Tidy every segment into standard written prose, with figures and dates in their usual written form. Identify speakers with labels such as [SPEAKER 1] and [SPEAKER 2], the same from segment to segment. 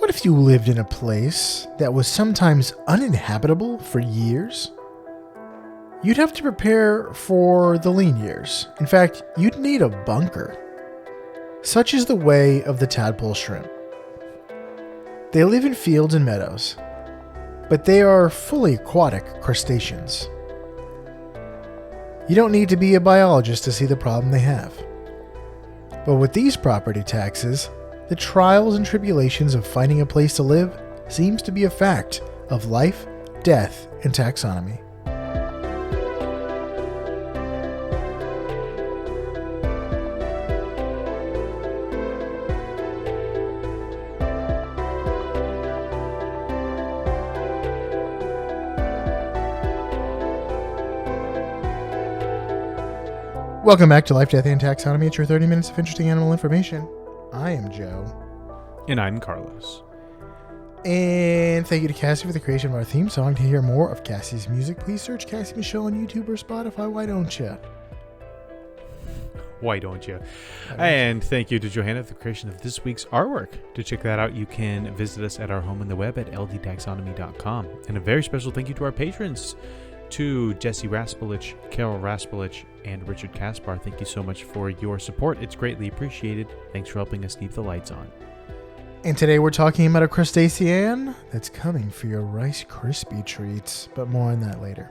[SPEAKER 1] What if you lived in a place that was sometimes uninhabitable for years? You'd have to prepare for the lean years. In fact, you'd need a bunker. Such is the way of the tadpole shrimp. They live in fields and meadows, but they are fully aquatic crustaceans. You don't need to be a biologist to see the problem they have. But with these property taxes, the trials and tribulations of finding a place to live seems to be a fact of life, death, and taxonomy. Welcome back to Life, Death, and Taxonomy. It's your 30 minutes of interesting animal information. I am Joe.
[SPEAKER 2] And I'm Carlos.
[SPEAKER 1] And thank you to Cassie for the creation of our theme song. To hear more of Cassie's music, please search Cassie Michelle on YouTube or Spotify. Why don't you?
[SPEAKER 2] Why don't you? And thank you to Johanna for the creation of this week's artwork. To check that out, you can visit us at our home on the web at ldtaxonomy.com. And a very special thank you to our patrons, to Jesse Raspolich, Carol Raspolich, and Richard Kaspar. Thank you so much for your support. It's greatly appreciated. Thanks for helping us keep the lights on.
[SPEAKER 1] And today we're talking about a crustacean that's coming for your Rice Krispie treats, but more on that later.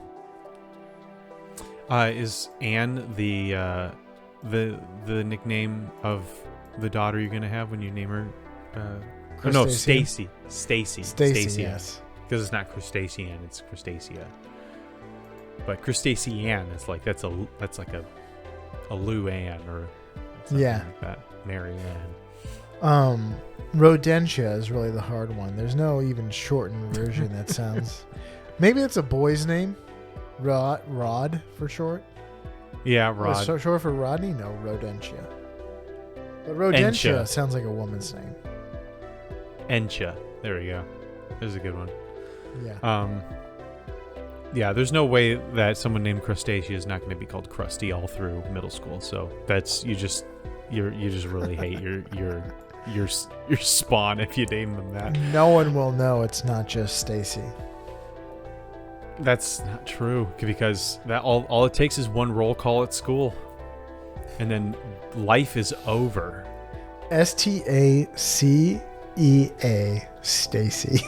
[SPEAKER 2] Is Anne the nickname of the daughter you're going to have when you name her? No, Stacy. Stacy,
[SPEAKER 1] yes.
[SPEAKER 2] Because it's not crustacean, it's crustacea. But crustacean is like that's like a Lou Ann or something like that. Mary Ann.
[SPEAKER 1] Rodentia is really the hard one. There's no even shortened version that sounds. Maybe it's a boy's name. Rod for short.
[SPEAKER 2] Yeah, Rod.
[SPEAKER 1] So short for Rodney? No, Rodentia. But Rodentia sounds like a woman's name.
[SPEAKER 2] Encha. There we go. There's a good one.
[SPEAKER 1] Yeah.
[SPEAKER 2] Yeah, there's no way that someone named Crustacea is not going to be called Krusty all through middle school. So that's you just really hate your spawn if you name them that.
[SPEAKER 1] No one will know it's not just Stacy.
[SPEAKER 2] That's not true, because that all it takes is one roll call at school, and then life is over.
[SPEAKER 1] Stacia, Stacy.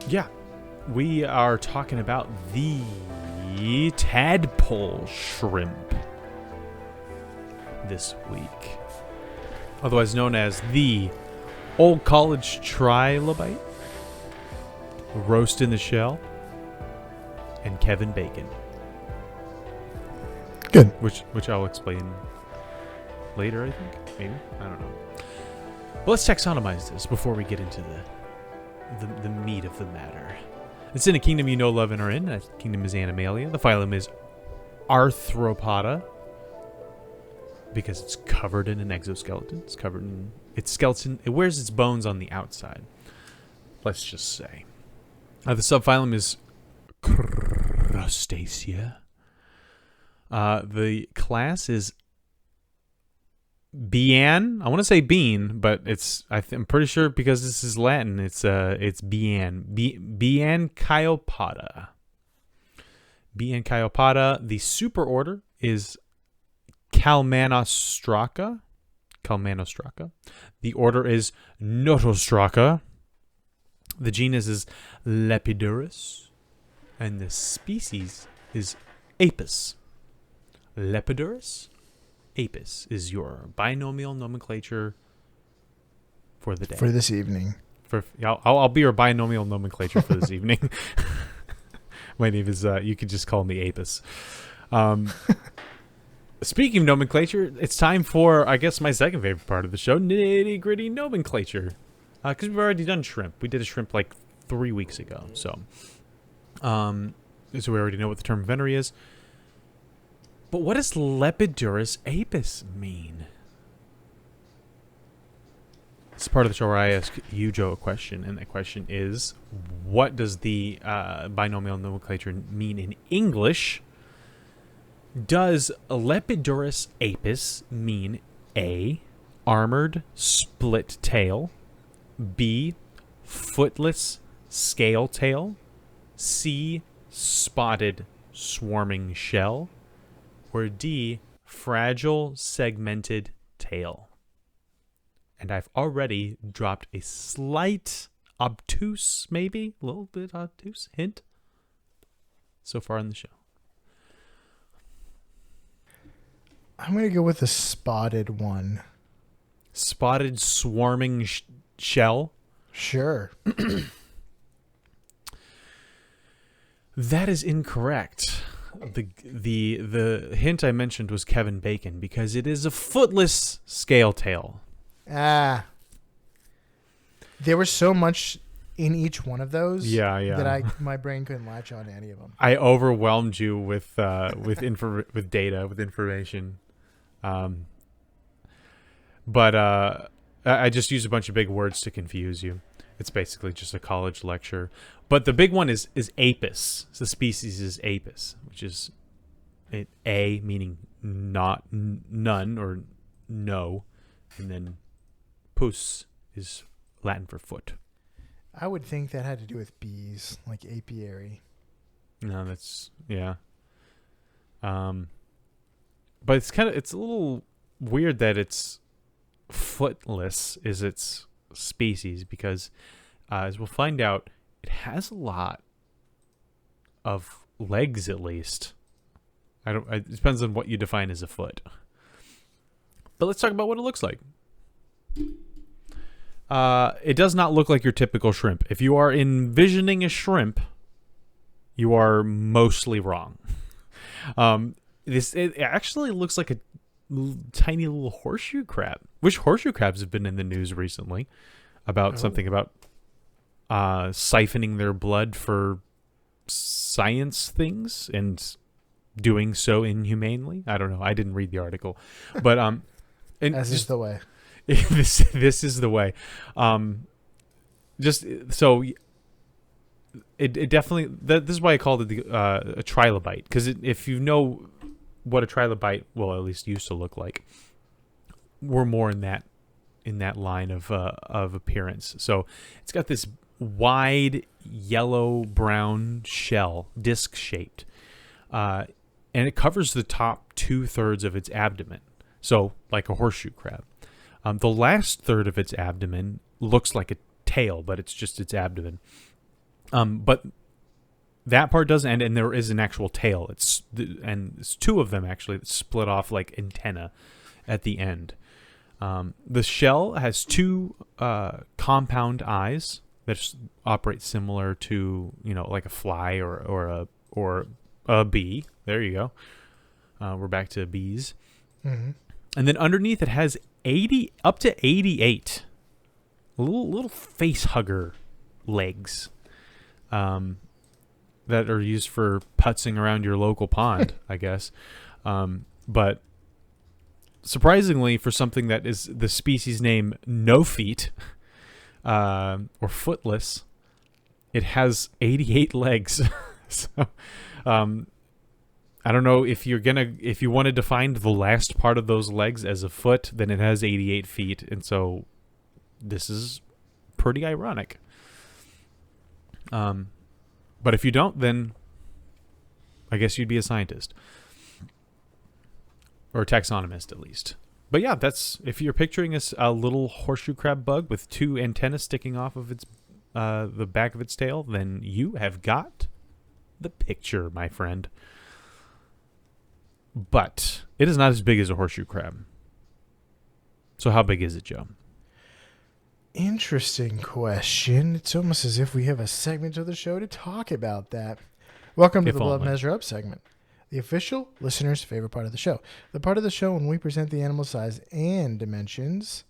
[SPEAKER 2] Yeah, we are talking about the tadpole shrimp this week, otherwise known as the Old College Trilobite, Roast in the Shell, and Kevin Bacon.
[SPEAKER 1] Good.
[SPEAKER 2] Which I'll explain later, I think. Maybe. I don't know. But let's taxonomize this before we get into the meat of the matter. It's in a kingdom you know, love, and are in. That kingdom is Animalia. The phylum is Arthropoda, because it's covered in an exoskeleton. It's covered in its skeleton. It wears its bones on the outside, let's just say. The subphylum is Crustacea. The class is Bian. I want to say bean, but I'm pretty sure because this is Latin. It's Bian. Bianciopoda. Bianciopoda. The superorder is Calmanostraca. The order is Notostraca. The genus is Lepidurus, and the species is Apis. Lepidurus. Apis is your binomial nomenclature for the day.
[SPEAKER 1] For this evening.
[SPEAKER 2] I'll be your binomial nomenclature for this evening. My name is, you could just call me Apis. Speaking of nomenclature, it's time for, I guess, my second favorite part of the show, nitty-gritty nomenclature. Because we've already done shrimp. We did a shrimp like 3 weeks ago. So we already know what the term venery is. But what does Lepidurus apis mean? It's part of the show where I ask you, Joe, a question, and that question is, what does the binomial nomenclature mean in English? Does Lepidurus apis mean A, armored split tail, B, footless scale tail, C, spotted swarming shell, or D, fragile segmented tail? And I've already dropped a slight obtuse, maybe a little bit obtuse hint so far in the show.
[SPEAKER 1] I'm going to go with the spotted one.
[SPEAKER 2] Spotted swarming shell?
[SPEAKER 1] Sure.
[SPEAKER 2] That is incorrect. The hint I mentioned was Kevin Bacon because it is a footless scale tail.
[SPEAKER 1] There was so much in each one of those that my brain couldn't latch on to any of them.
[SPEAKER 2] I overwhelmed you with data, with information. But I just use a bunch of big words to confuse you. It's basically just a college lecture. But the big one is apis. So the species is apis, which is A meaning not none or no, and then pus is Latin for foot.
[SPEAKER 1] I would think that had to do with bees, like apiary.
[SPEAKER 2] No, that's yeah. But it's a little weird that it's footless is its species because, as we'll find out, it has a lot of legs at least. It depends on what you define as a foot. But let's talk about what it looks like. It does not look like your typical shrimp. If you are envisioning a shrimp, you are mostly wrong. It actually looks like a tiny little horseshoe crab. Which horseshoe crabs have been in the news recently about something about siphoning their blood for science things and doing so inhumanely. I don't know. I didn't read the article, but
[SPEAKER 1] As is the way.
[SPEAKER 2] this is the way. Just so it definitely. This is why I called it a trilobite, because if you know what a trilobite, well, at least used to look like, we're more in that line of appearance. So it's got this wide yellow brown shell, disc shaped, and it covers the top 2/3 of its abdomen. So like a horseshoe crab. The last third of its abdomen looks like a tail, but it's just its abdomen. But that part doesn't end, and there is an actual tail. It's two of them actually that split off like antenna at the end. The shell has two compound eyes that operate similar to like a fly or a bee. There you go. We're back to bees.
[SPEAKER 1] Mm-hmm.
[SPEAKER 2] And then underneath it has 80 up to 88 little face hugger legs that are used for putzing around your local pond, I guess. But surprisingly, for something that is the species name no feet or footless, it has 88 legs. So I don't know if you wanted to find the last part of those legs as a foot, then it has 88 feet. And so this is pretty ironic. But if you don't, then I guess you'd be a scientist or a taxonomist at least. But yeah, that's if you're picturing a little horseshoe crab bug with two antennae sticking off of its the back of its tail, then you have got the picture, my friend. But it is not as big as a horseshoe crab. So how big is it, Joe?
[SPEAKER 1] Interesting question. It's almost as if we have a segment of the show to talk about that. Welcome to the Blood Measure Up segment, the official listener's favorite part of the show. The part of the show when we present the animal size and dimensions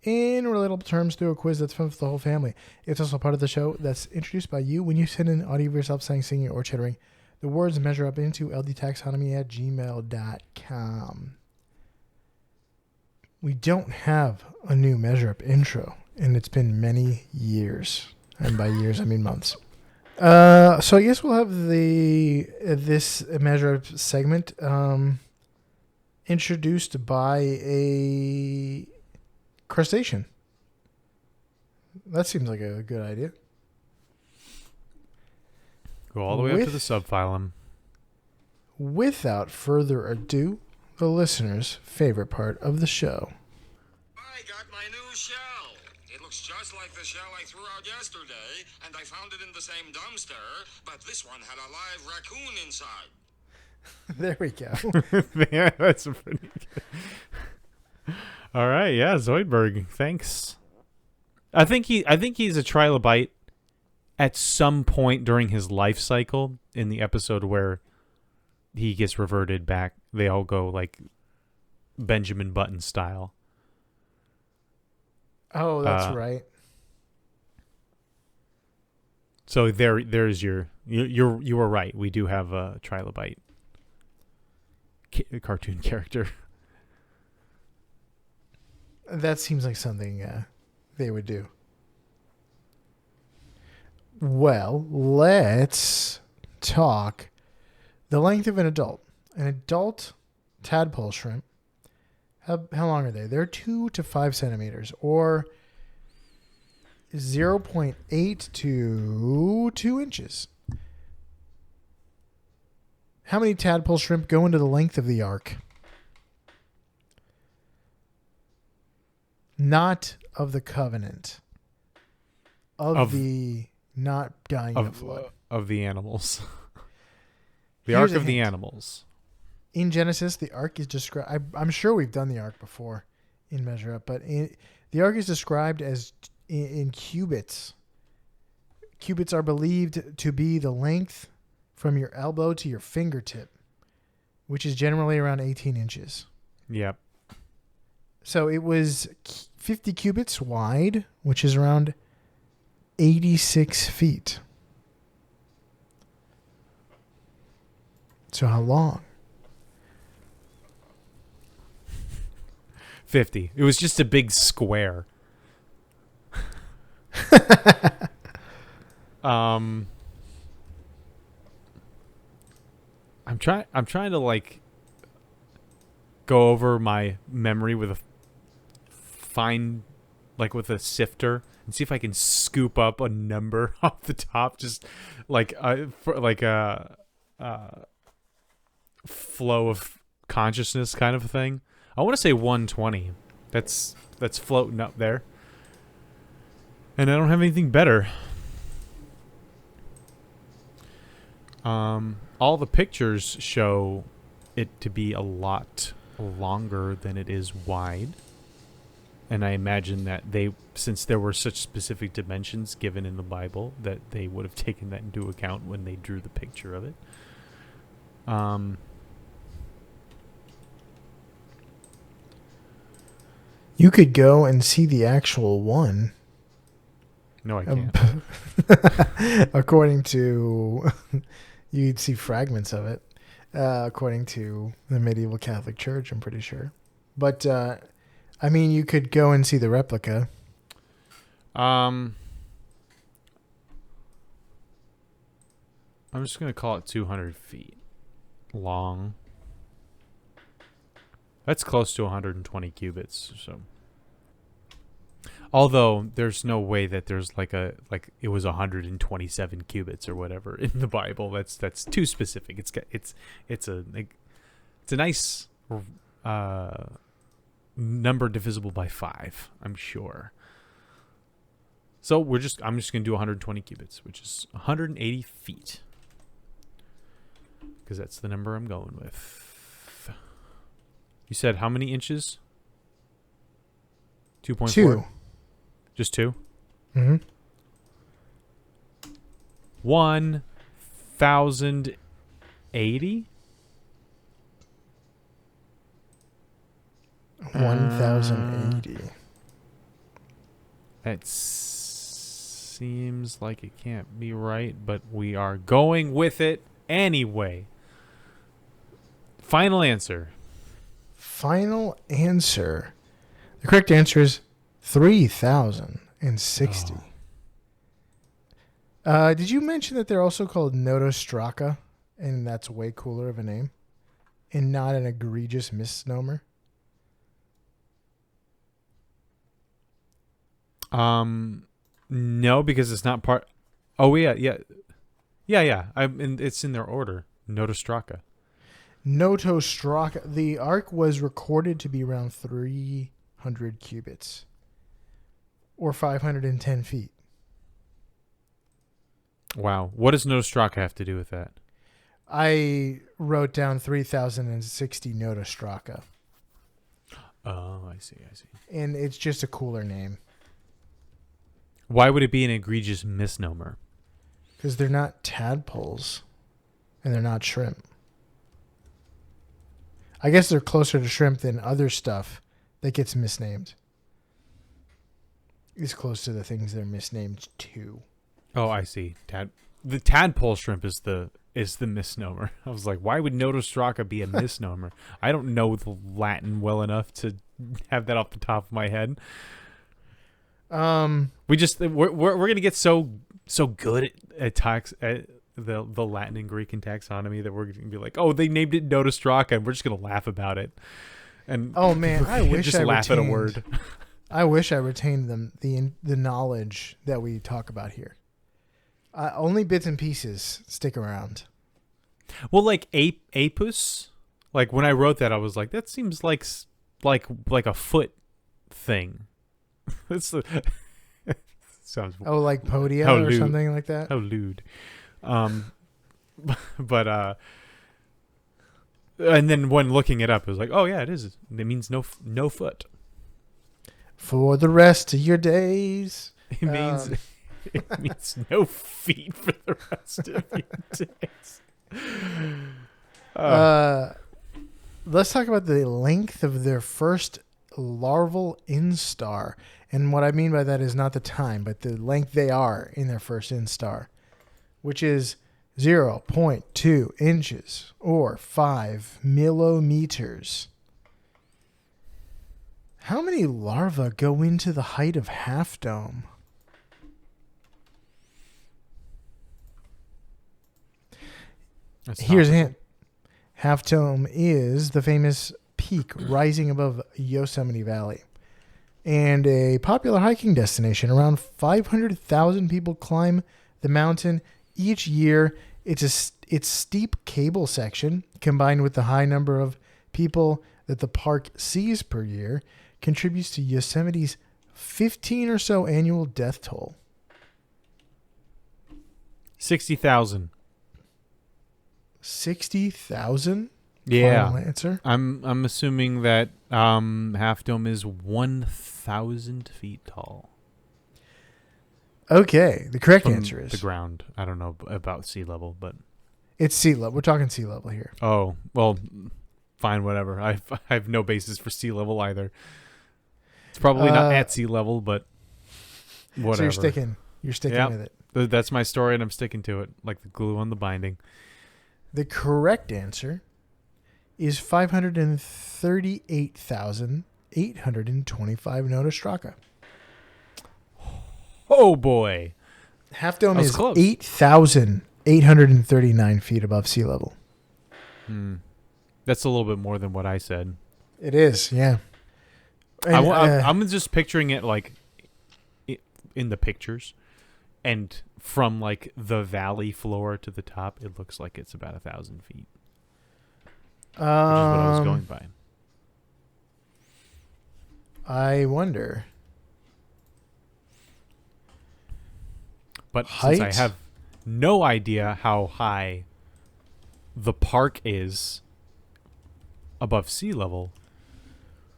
[SPEAKER 1] in relatable terms through a quiz that's fun for the whole family. It's also part of the show that's introduced by you when you send in audio of yourself saying, singing, or chittering the words measure up into ldtaxonomy@gmail.com. We don't have a new measure up intro, and it's been many years. And by years, I mean months. So I guess we'll have this measure up segment. introduced by a crustacean. That seems like a good idea.
[SPEAKER 2] Go all the way up to the subphylum.
[SPEAKER 1] Without further ado, the listener's favorite part of the show.
[SPEAKER 3] I got my new shell. It looks just like the shell I threw out yesterday, and I found it in the same dumpster, but this one had a live raccoon inside.
[SPEAKER 1] There we go.
[SPEAKER 2] Yeah, that's pretty good. All right, yeah, Zoidberg, thanks. I think he's a trilobite at some point during his life cycle in the episode where he gets reverted back. They all go like Benjamin Button style.
[SPEAKER 1] Oh, that's right.
[SPEAKER 2] So there's you were right. We do have a trilobite cartoon character.
[SPEAKER 1] That seems like something they would do. Well, let's talk the length of an adult. An adult tadpole shrimp, how long are they? They're 2 to 5 centimeters, or 0.8 to 2 inches. How many tadpole shrimp go into the length of the arc? Not of the covenant. Of the not dying of flood.
[SPEAKER 2] Of the animals. The
[SPEAKER 1] Here's
[SPEAKER 2] arc
[SPEAKER 1] a
[SPEAKER 2] of the
[SPEAKER 1] hint.
[SPEAKER 2] animals.
[SPEAKER 1] In Genesis, the ark is described. I'm sure we've done the ark before in Measure Up, but the ark is described as in cubits. Cubits are believed to be the length from your elbow to your fingertip, which is generally around 18 inches.
[SPEAKER 2] Yep.
[SPEAKER 1] So it was 50 cubits wide, which is around 86 feet. So how long?
[SPEAKER 2] 50. It was just a big square. I'm trying to like go over my memory with a fine, like with a sifter, and see if I can scoop up a number off the top, just like a flow of consciousness kind of a thing. I want to say 120. That's floating up there. And I don't have anything better. All the pictures show it to be a lot longer than it is wide. And I imagine that since there were such specific dimensions given in the Bible, that they would have taken that into account when they drew the picture of it.
[SPEAKER 1] You could go and see the actual one.
[SPEAKER 2] No, I can't.
[SPEAKER 1] According to, you'd see fragments of it. According to the medieval Catholic Church, I'm pretty sure. But, I mean, you could go and see the replica.
[SPEAKER 2] I'm just going to call it 200 feet long. That's close to 120 cubits, so. Although there's no way that there's like it was 127 cubits or whatever in the Bible. That's too specific. It's a nice number divisible by 5, I'm sure. So I'm just going to do 120 cubits, which is 180 feet. Because that's the number I'm going with. You said how many inches? 2.4?
[SPEAKER 1] 2.
[SPEAKER 2] Just 2?
[SPEAKER 1] Mm-hmm.
[SPEAKER 2] 1,080?
[SPEAKER 1] 1,080.
[SPEAKER 2] That seems like it can't be right, but we are going with it anyway. Final answer.
[SPEAKER 1] Final answer. The correct answer is 3,060.
[SPEAKER 2] Oh.
[SPEAKER 1] Did you mention that they're also called Notostraca, and that's way cooler of a name? and not an egregious misnomer?
[SPEAKER 2] No, because it's not part. Oh yeah. It's in their order. Notostraca.
[SPEAKER 1] Notostraca. The arc was recorded to be around 300 cubits, or 510 feet.
[SPEAKER 2] Wow. What does Notostraca have to do with that?
[SPEAKER 1] I wrote down 3,060 Notostraca.
[SPEAKER 2] Oh, I see.
[SPEAKER 1] And it's just a cooler name.
[SPEAKER 2] Why would it be an egregious misnomer?
[SPEAKER 1] Because they're not tadpoles. And they're not shrimp. I guess they're closer to shrimp than other stuff that gets misnamed. It's close to the things they're misnamed to.
[SPEAKER 2] Oh, I see. The tadpole shrimp is the misnomer. I was like, why would Notostraca be a misnomer? I don't know the Latin well enough to have that off the top of my head. We're gonna get so good at the Latin and Greek and taxonomy that we're gonna be like, oh, they named it Notostraca, and we're just gonna laugh about it. And
[SPEAKER 1] oh man, I wish
[SPEAKER 2] just laugh at a word.
[SPEAKER 1] I wish I retained the knowledge that we talk about here. Only bits and pieces stick around.
[SPEAKER 2] Well, like apus, like when I wrote that, I was like, that seems like a foot thing. That's the sounds.
[SPEAKER 1] Oh, like podia or something like that.
[SPEAKER 2] How lewd. But and then when looking it up, it was like, oh yeah, it is. It means no foot.
[SPEAKER 1] For the rest of your days.
[SPEAKER 2] It means it means no feet for the rest of your days.
[SPEAKER 1] Let's talk about the length of their first larval instar. And what I mean by that is not the time, but the length they are in their first instar, which is 0.2 inches or 5 millimeters. How many larvae go into the height of Half Dome? Here's a hint. Half Dome is the famous peak rising above Yosemite Valley and a popular hiking destination. Around 500,000 people climb the mountain each year. Its steep cable section, combined with the high number of people that the park sees per year, contributes to Yosemite's 15 or so annual death toll.
[SPEAKER 2] 60,000.
[SPEAKER 1] 60,000?
[SPEAKER 2] Yeah.
[SPEAKER 1] Final answer?
[SPEAKER 2] I'm assuming that Half Dome is 1,000 feet tall.
[SPEAKER 1] Okay, the correct
[SPEAKER 2] From
[SPEAKER 1] answer is
[SPEAKER 2] the ground. I don't know about sea level, but
[SPEAKER 1] it's sea level. We're talking sea level here.
[SPEAKER 2] oh well, fine, whatever. I have no basis for sea level either. It's probably not at sea level, but whatever.
[SPEAKER 1] So you're sticking with it.
[SPEAKER 2] That's my story, and I'm sticking to it like the glue on the binding.
[SPEAKER 1] The correct answer is 538,825 Notostraca.
[SPEAKER 2] Oh boy.
[SPEAKER 1] Half Dome is
[SPEAKER 2] close.
[SPEAKER 1] 8,839 feet above sea level.
[SPEAKER 2] That's a little bit more than what I said.
[SPEAKER 1] It is, yeah. And,
[SPEAKER 2] I'm just picturing it like in the pictures, and from like the valley floor to the top, it looks like it's about 1,000 feet. Which is what I was going by.
[SPEAKER 1] I wonder.
[SPEAKER 2] But
[SPEAKER 1] Height?
[SPEAKER 2] since I have no idea how high the park is above sea level,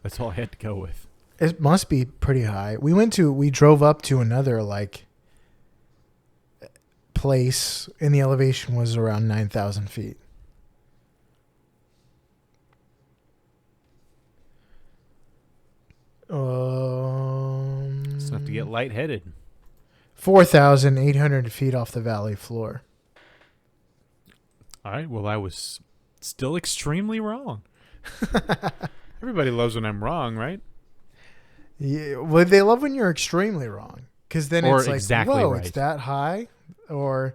[SPEAKER 2] that's all I had to go with.
[SPEAKER 1] It must be pretty high. We drove up to another place, and the elevation was around 9,000 feet.
[SPEAKER 2] It's enough to get lightheaded.
[SPEAKER 1] 4,800 feet off the valley floor.
[SPEAKER 2] All right. Well, I was still extremely wrong. Everybody loves when I'm wrong, right?
[SPEAKER 1] Yeah, well, they love when you're extremely wrong, because then
[SPEAKER 2] Or
[SPEAKER 1] it's like,
[SPEAKER 2] exactly
[SPEAKER 1] whoa,
[SPEAKER 2] right.
[SPEAKER 1] it's that high, or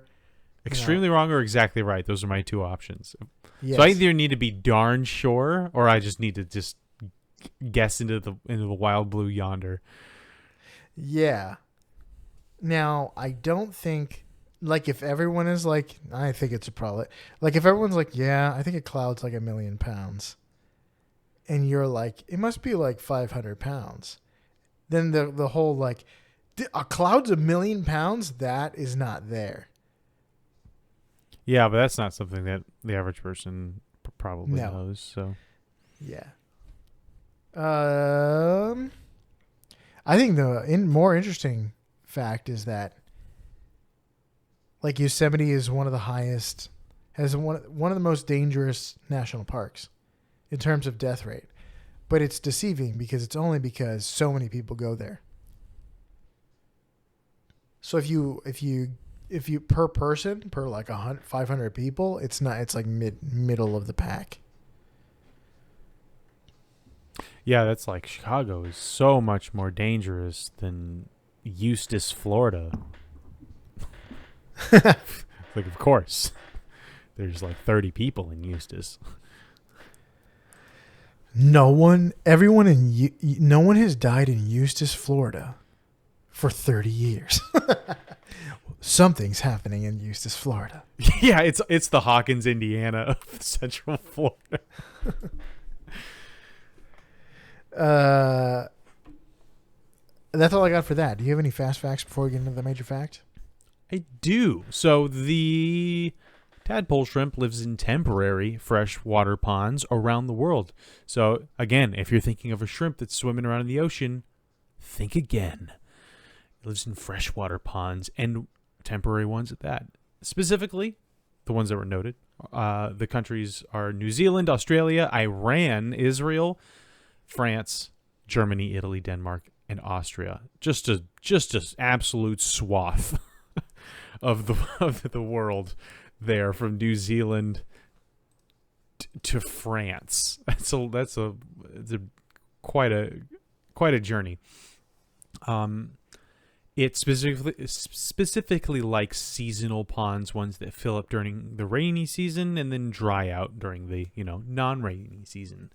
[SPEAKER 2] Extremely wrong or exactly right. Those are my two options.
[SPEAKER 1] Yes.
[SPEAKER 2] So I either need to be darn sure, or I just need to just guess into the wild blue yonder.
[SPEAKER 1] Yeah. Now, I don't think, like, if everyone is like, I think it's a probably, like, if everyone's like, yeah, I think a cloud's like 1,000,000 pounds, and you're like, it must be like 500 pounds, then the whole, like, a cloud's 1,000,000 pounds, that is not there.
[SPEAKER 2] Yeah, but that's not something that the average person probably
[SPEAKER 1] No.
[SPEAKER 2] knows. So
[SPEAKER 1] Yeah. I think the more interesting fact is that, like, Yosemite is one of the highest, has one of the most dangerous national parks in terms of death rate, but it's deceiving because it's only because so many people go there. So if you per person, per like 500 people, it's like middle of the pack.
[SPEAKER 2] yeah, that's like Chicago is so much more dangerous than Eustis, Florida. Like, of course, there's like 30 people in Eustis.
[SPEAKER 1] No one has died in Eustis, Florida for 30 years. Something's happening in Eustis, Florida.
[SPEAKER 2] Yeah, it's the Hawkins, Indiana of Central Florida.
[SPEAKER 1] That's all I got for that. Do you have any fast facts before we get into the major fact?
[SPEAKER 2] I do. So the tadpole shrimp lives in temporary freshwater ponds around the world. So again, if you're thinking of a shrimp that's swimming around in the ocean, think again. It lives in freshwater ponds, and temporary ones at that. Specifically, the ones that were noted. The countries are New Zealand, Australia, Iran, Israel, France, Germany, Italy, Denmark, and Austria. Just a absolute swath of the world there, from New Zealand to France. That's quite a journey. It specifically likes seasonal ponds, ones that fill up during the rainy season and then dry out during the non-rainy season.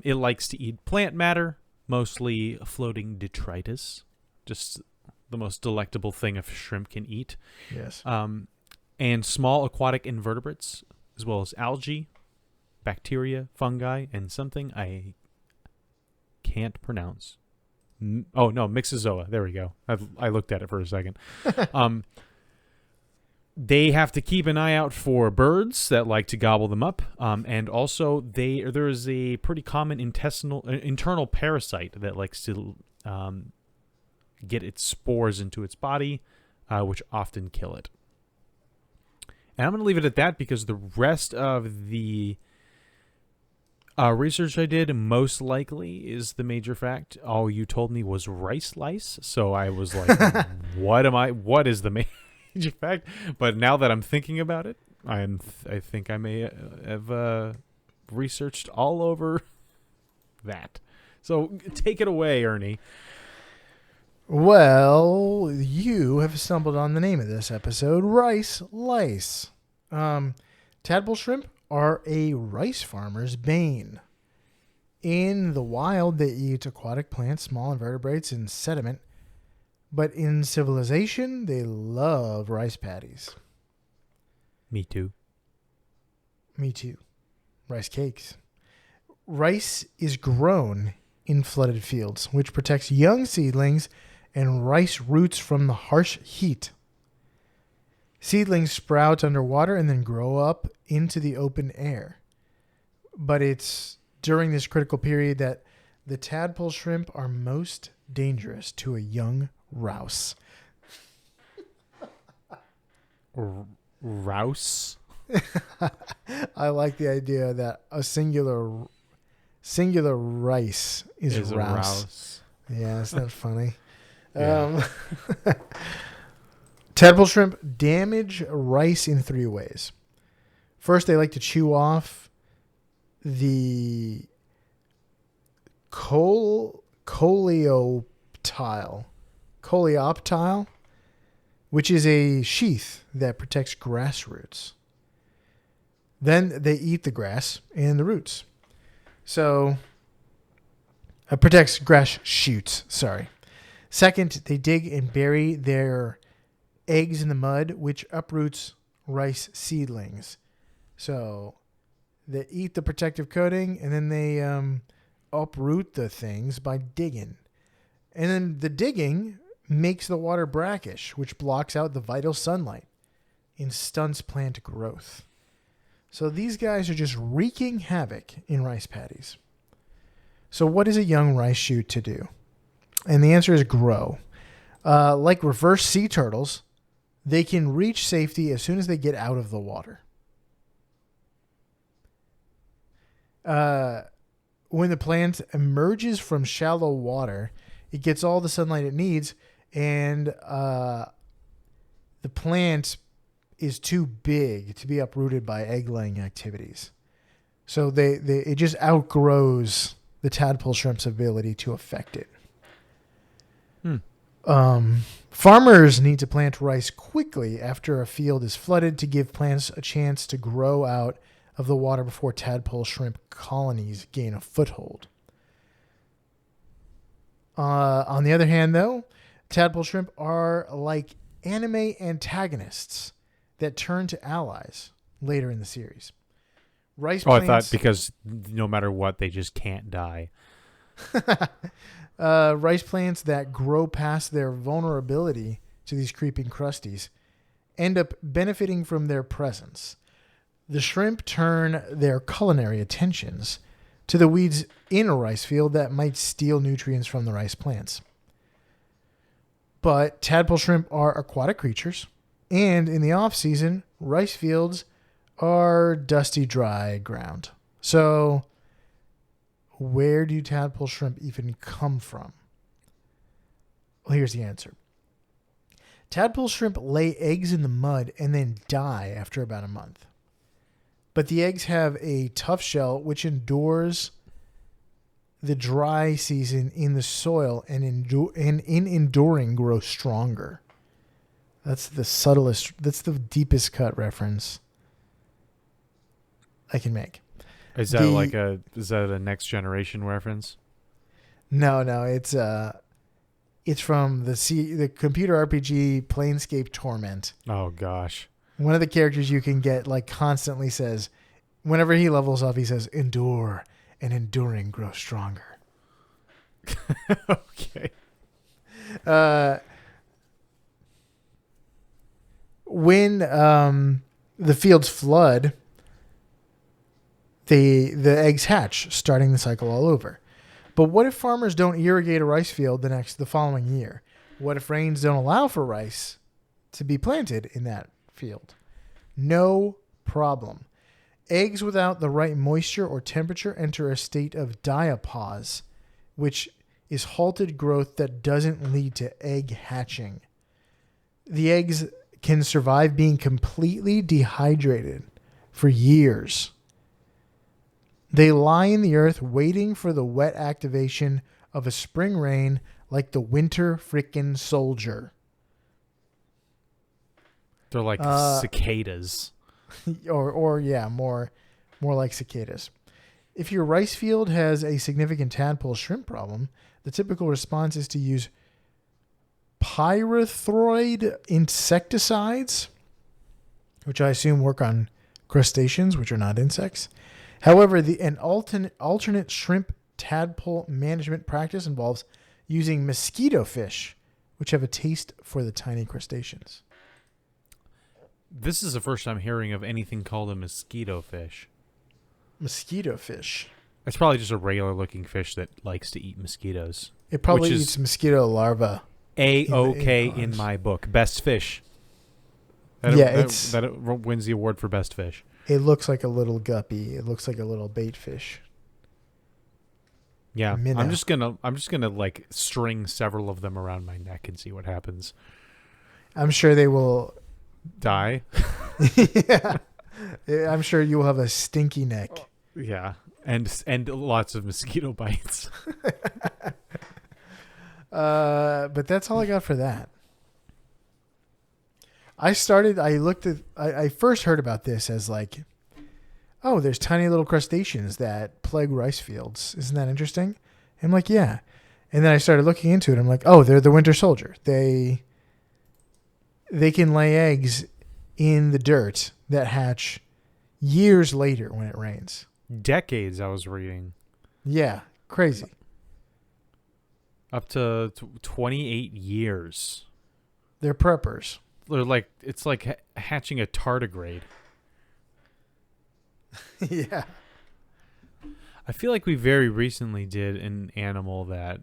[SPEAKER 2] It likes to eat plant matter, mostly floating detritus, just the most delectable thing a shrimp can eat.
[SPEAKER 1] Yes.
[SPEAKER 2] And small aquatic invertebrates, as well as algae, bacteria, fungi, and something I can't pronounce. Myxozoa. There we go. I looked at it for a second. They have to keep an eye out for birds that like to gobble them up, and also there is a pretty common internal parasite that likes to get its spores into its body, which often kill it. And I'm going to leave it at that because the rest of the research I did most likely is the major fact. All you told me was rice lice, so I was like, what is the major fact? But now that I'm thinking about it, I think I may have researched all over that. So take it away, Ernie.
[SPEAKER 1] Well, you have stumbled on the name of this episode, rice lice. Tadpole shrimp are a rice farmer's bane. In the wild, they eat aquatic plants, small invertebrates, and sediment. But in civilization, they love rice paddies.
[SPEAKER 2] Me too.
[SPEAKER 1] Me too. Rice cakes. Rice is grown in flooded fields, which protects young seedlings and rice roots from the harsh heat. Seedlings sprout underwater and then grow up into the open air. But it's during this critical period that the tadpole shrimp are most dangerous to a young rouse.
[SPEAKER 2] Rouse?
[SPEAKER 1] I like the idea that a singular rice is
[SPEAKER 2] a
[SPEAKER 1] rouse. Yeah, isn't that funny?
[SPEAKER 2] Yeah.
[SPEAKER 1] Tadpole shrimp damage rice in 3 ways. First, they like to chew off the coleoptile, which is a sheath that protects grass roots. Then they eat the grass and the roots. So, protects grass shoots, sorry. Second, they dig and bury their eggs in the mud, which uproots rice seedlings. So, they eat the protective coating, and then they uproot the things by digging. And then the digging makes the water brackish, which blocks out the vital sunlight and stunts plant growth. So these guys are just wreaking havoc in rice paddies. So what is a young rice shoot to do? And the answer is grow. Like reverse sea turtles, they can reach safety as soon as they get out of the water. When the plant emerges from shallow water, it gets all the sunlight it needs, and the plant is too big to be uprooted by egg-laying activities. So it just outgrows the tadpole shrimp's ability to affect it. Farmers need to plant rice quickly after a field is flooded to give plants a chance to grow out of the water before tadpole shrimp colonies gain a foothold. On the other hand, though, tadpole shrimp are like anime antagonists that turn to allies later in the series. Rice plants,
[SPEAKER 2] I thought because no matter what, they just can't die.
[SPEAKER 1] Rice plants that grow past their vulnerability to these creeping crusties end up benefiting from their presence. The shrimp turn their culinary attentions to the weeds in a rice field that might steal nutrients from the rice plants. But tadpole shrimp are aquatic creatures, and in the off-season, rice fields are dusty, dry ground. So, where do tadpole shrimp even come from? Well, here's the answer. Tadpole shrimp lay eggs in the mud and then die after about a month. But the eggs have a tough shell which endures the dry season in the soil and in enduring grow stronger. That's the deepest cut reference I can make.
[SPEAKER 2] Is that a Next Generation reference?
[SPEAKER 1] No, it's from the computer RPG Planescape Torment.
[SPEAKER 2] Oh gosh.
[SPEAKER 1] One of the characters you can get constantly says, whenever he levels up, he says, "Endure, and enduring grow stronger."
[SPEAKER 2] Okay.
[SPEAKER 1] When the fields flood, the eggs hatch, starting the cycle all over. But what if farmers don't irrigate a rice field the following year? What if rains don't allow for rice to be planted in that field? No problem. Eggs without the right moisture or temperature enter a state of diapause, which is halted growth that doesn't lead to egg hatching. The eggs can survive being completely dehydrated for years. They lie in the earth waiting for the wet activation of a spring rain like the winter frickin' soldier.
[SPEAKER 2] They're like cicadas.
[SPEAKER 1] More like cicadas. If your rice field has a significant tadpole shrimp problem, the typical response is to use pyrethroid insecticides, which I assume work on crustaceans, which are not insects. However, an alternate shrimp tadpole management practice involves using mosquito fish, which have a taste for the tiny crustaceans.
[SPEAKER 2] This is the first time hearing of anything called a mosquito fish.
[SPEAKER 1] Mosquito fish.
[SPEAKER 2] It's probably just a regular-looking fish that likes to eat mosquitoes.
[SPEAKER 1] It probably eats mosquito larvae.
[SPEAKER 2] A-OK in my book. Best fish. That wins the award for best fish.
[SPEAKER 1] It looks like a little guppy. It looks like a little bait fish.
[SPEAKER 2] Yeah, I'm just gonna string several of them around my neck and see what happens.
[SPEAKER 1] I'm sure they will
[SPEAKER 2] die.
[SPEAKER 1] Yeah, I'm sure you will have a stinky neck.
[SPEAKER 2] Yeah, and lots of mosquito bites.
[SPEAKER 1] But that's all I got for that. I first heard about this as oh, there's tiny little crustaceans that plague rice fields. Isn't that interesting? I'm like, yeah. And then I started looking into it. I'm like, oh, they're the winter soldier. They can lay eggs in the dirt that hatch years later when it rains.
[SPEAKER 2] Decades, I was reading.
[SPEAKER 1] Yeah, crazy.
[SPEAKER 2] Up to 28 years.
[SPEAKER 1] They're preppers.
[SPEAKER 2] They're like, it's like hatching a tardigrade.
[SPEAKER 1] Yeah.
[SPEAKER 2] I feel like we very recently did an animal that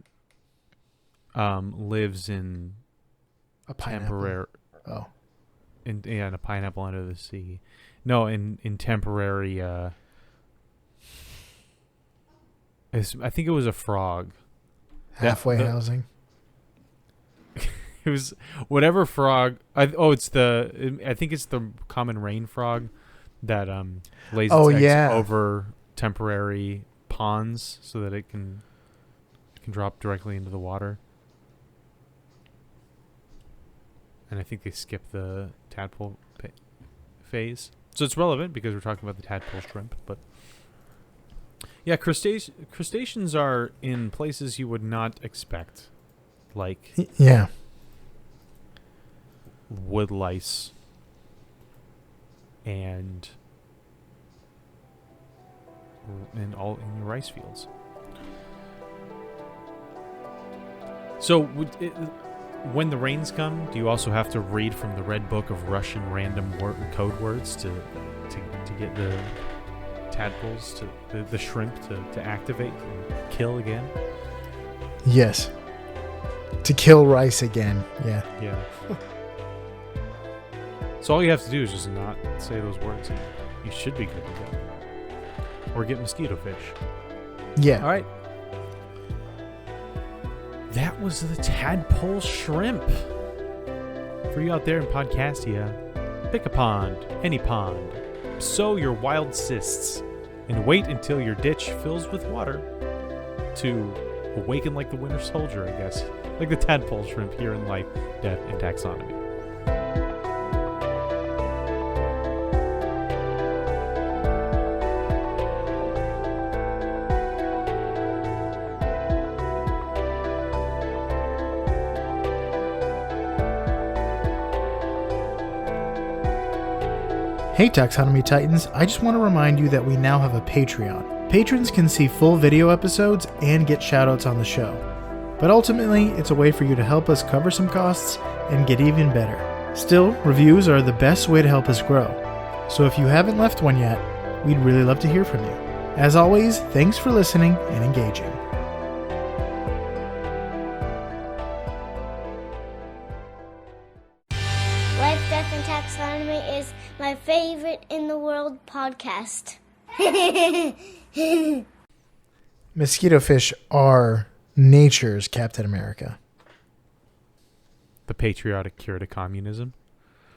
[SPEAKER 2] lives in
[SPEAKER 1] A pineapple.
[SPEAKER 2] temporary.
[SPEAKER 1] Oh.
[SPEAKER 2] In a pineapple under the sea. No, in temporary. I think it was a frog.
[SPEAKER 1] Halfway housing.
[SPEAKER 2] It was whatever frog. I think it's the common rain frog that lays its eggs over temporary ponds so that it can drop directly into the water. And I think they skip the tadpole phase. So it's relevant because we're talking about the tadpole shrimp. But yeah, crustaceans are in places you would not expect. Like
[SPEAKER 1] yeah,
[SPEAKER 2] wood lice and all in your rice fields. So when the rains come, do you also have to read from the Red Book of Russian random code words to get the tadpoles, the shrimp to activate and kill again?
[SPEAKER 1] Yes. To kill rice again. Yeah.
[SPEAKER 2] Yeah. So all you have to do is just not say those words and you should be good to go. Or get mosquito fish.
[SPEAKER 1] Yeah.
[SPEAKER 2] All right. That was the tadpole shrimp. For you out there in Podcastia, pick a pond, any pond, sow your wild cysts, and wait until your ditch fills with water to awaken like the winter soldier, I guess. Like the tadpole shrimp here in Life, Death, and Taxonomy.
[SPEAKER 1] Hey Taxonomy Titans, I just want to remind you that we now have a Patreon. Patrons can see full video episodes and get shoutouts on the show. But ultimately, it's a way for you to help us cover some costs and get even better. Still, reviews are the best way to help us grow. So if you haven't left one yet, we'd really love to hear from you. As always, thanks for listening and engaging.
[SPEAKER 4] Life, Death, and Taxonomy is my favorite in the world podcast.
[SPEAKER 1] Mosquito fish are nature's Captain America.
[SPEAKER 2] The patriotic cure to communism.